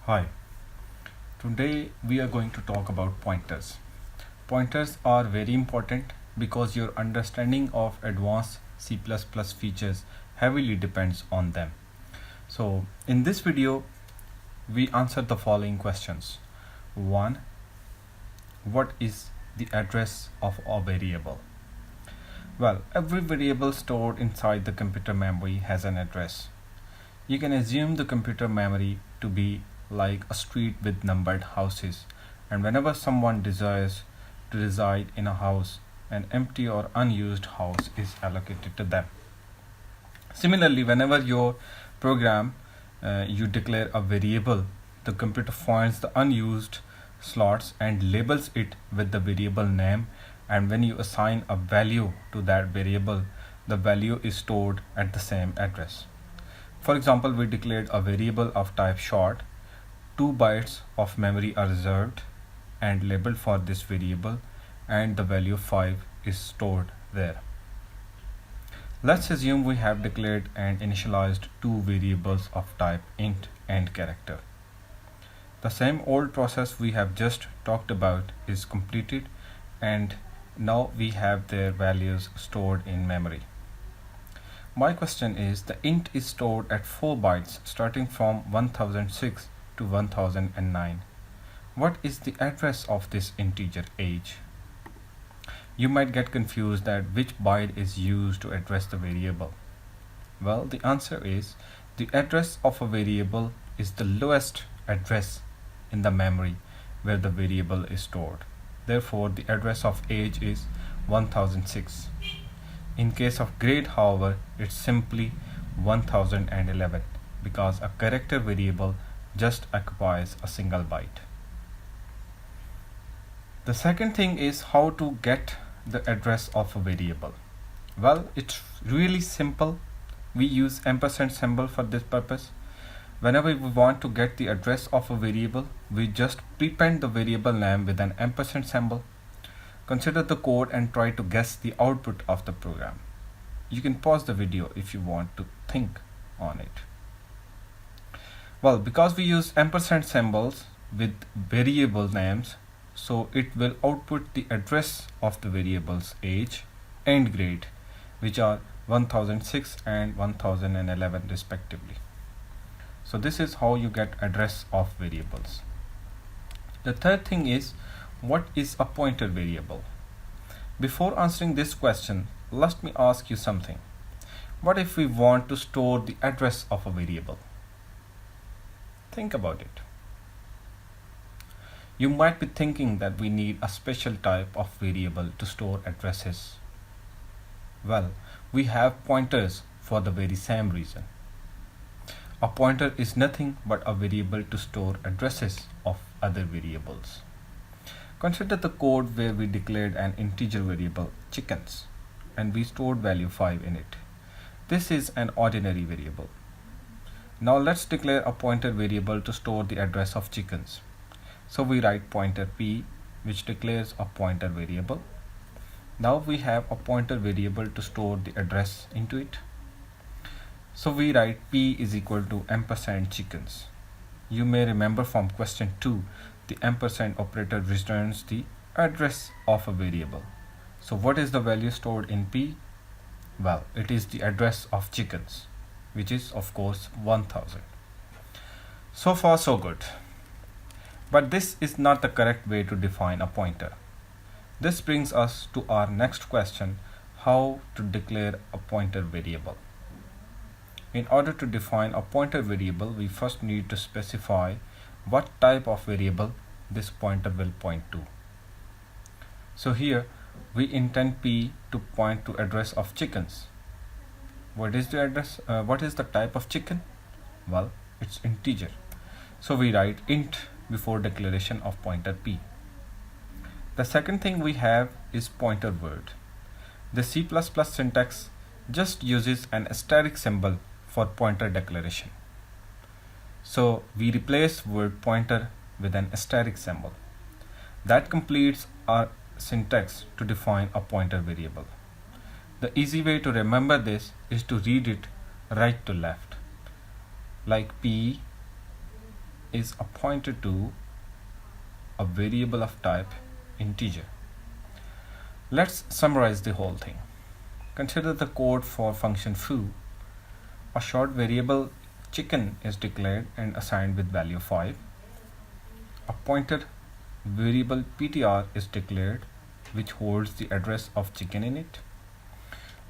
Hi, today we are going to talk about pointers. Pointers are very important because your understanding of advanced C++ features heavily depends on them. So, in this video, we answer the following questions. 1. What is the address of a variable? Well, every variable stored inside the computer memory has an address. You can assume the computer memory to be like a street with numbered houses, and whenever someone desires to reside in a house, an empty or unused house is allocated to them. Similarly, whenever your program you declare a variable, the computer finds the unused slots and labels it with the variable name, and when you assign a value to that variable, the value is stored at the same address. For example, we declared a variable of type short. 2 bytes of memory are reserved and labeled for this variable, and the value 5 is stored there. Let's assume we have declared and initialized 2 variables of type int and character. The same old process we have just talked about is completed, and now we have their values stored in memory. My question is, the int is stored at 4 bytes starting from 1006 to 1009. What is the address of this integer age? You might get confused that which byte is used to address the variable. Well, the answer is the address of a variable is the lowest address in the memory where the variable is stored. Therefore, the address of age is 1006. In case of grade, however, it's simply 1011 because a character variable just occupies a single byte. The second thing is how to get the address of a variable. Well, it's really simple. We use ampersand symbol for this purpose. Whenever we want to get the address of a variable, we just prepend the variable name with an ampersand symbol. Consider the code and try to guess the output of the program. You can pause the video if you want to think on it. Well, because we use ampersand symbols with variable names, so it will output the address of the variables age and grade, which are 1006 and 1011 respectively. So this is how you get address of variables. The third thing is, what is a pointer variable? Before answering this question, let me ask you something. What if we want to store the address of a variable? Think about it. You might be thinking that we need a special type of variable to store addresses. Well, we have pointers for the very same reason. A pointer is nothing but a variable to store addresses of other variables. Consider the code where we declared an integer variable chickens and we stored value 5 in it. This is an ordinary variable. Now let's declare a pointer variable to store the address of chickens. So we write pointer p, which declares a pointer variable. Now we have a pointer variable to store the address into it. So we write p is equal to ampersand chickens. You may remember from question 2, the ampersand operator returns the address of a variable. So what is the value stored in p? Well, it is the address of chickens, which is of course 1000. So far so good. But this is not the correct way to define a pointer. This brings us to our next question, how to declare a pointer variable. In order to define a pointer variable, we first need to specify what type of variable this pointer will point to. So here we intend p to point to address of chickens. What is the address? What is the type of chicken? Well, it's integer. So we write int before declaration of pointer p. The second thing we have is pointer word. The C++ syntax just uses an asterisk symbol for pointer declaration. So we replace word pointer with an asterisk symbol. That completes our syntax to define a pointer variable. The easy way to remember this is to read it right to left, like p is a pointer to a variable of type integer. Let's summarize the whole thing. Consider the code for function foo. A short variable chicken is declared and assigned with value 5. A pointer variable ptr is declared which holds the address of chicken in it.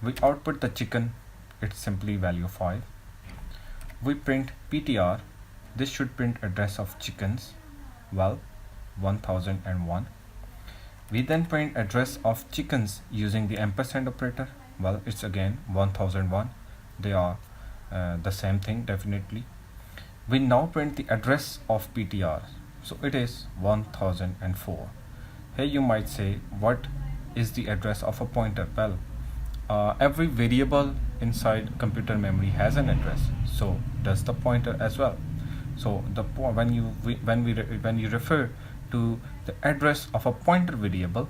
We output the chicken, it's simply value 5. We print ptr, this should print address of chickens, well 1001. We then print address of chickens using the ampersand operator, well it's again 1001. They are the same thing definitely. We now print the address of ptr, so it is 1004. Here you might say, what is the address of a pointer? Well, every variable inside computer memory has an address, so does the pointer as well. So when you refer to the address of a pointer variable,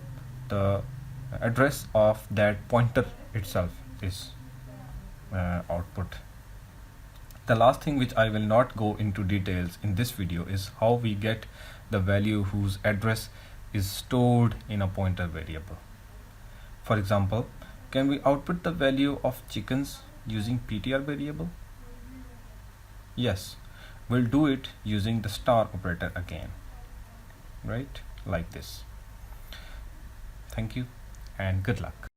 the address of that pointer itself is output. The last thing, which I will not go into details in this video, is how we get the value whose address is stored in a pointer variable. For example, can we output the value of chickens using ptr variable? Yes, we'll do it using the star operator again, right, like this. Thank you and good luck.